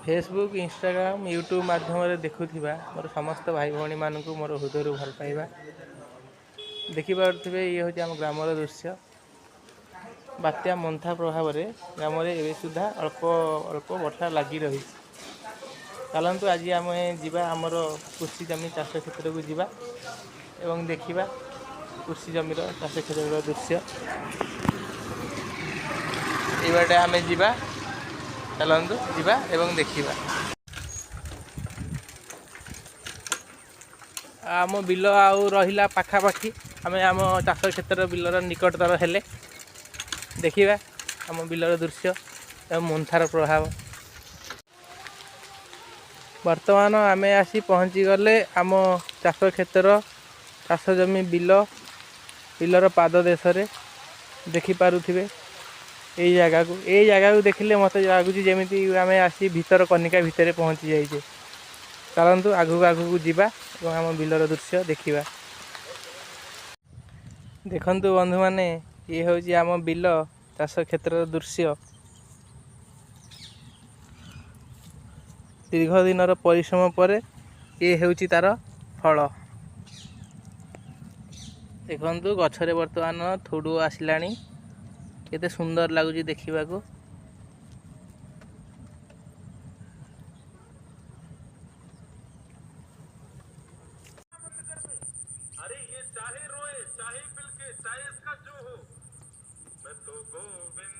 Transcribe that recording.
Facebook Instagram YouTube माध्यम देखुवा मोर समस्त भाई भौणी मानू मोर हृदय भल पाइबा देखिपे ये हूँ आम ग्रामर दृश्य बात्या मंथा प्रभाव में ग्राम एवं सुधा अल्प अल्प वर्षा लगी रही। चलतु आज आम जा आमर कृषि जमी चाष क्षेत्र को जीवा एवं देखा कृषि जमीर चाष क्षेत्र दृश्य ये बाटे आम जा चलतु जीवा एवं देखा आम बिल आउ रहा पाखापाखि आम आम चाष क्षेत्र बिलर निकटतर हेले देखा आम बिलर दृश्य एवं मंथार प्रभाव। वर्तमान आम आसी पहुँची गले आम चाष क्षेत्र चाष जमी बिलर पाद देश देखिपे यही जगह को देखिले मत लगुच जमी आम आसी भीतर कनिका भितर पहुँची जाइए। चलतु आगू आगू जीवा और आम बिलर दृश्य देखा। देखंतु बंधु माने ये हूँ आम बिल चाष क्षेत्र दृश्य दीर्घ दिनर परिश्रम पर ये हूँ तार फल। देखंतु गछरे वर्तमान थोड़ू आसिलानी केते सुंदर लगुच देखा। अरे ये चाहे रोए चाहे बिल के चाहे इसका जो हो मैं तो गोविंद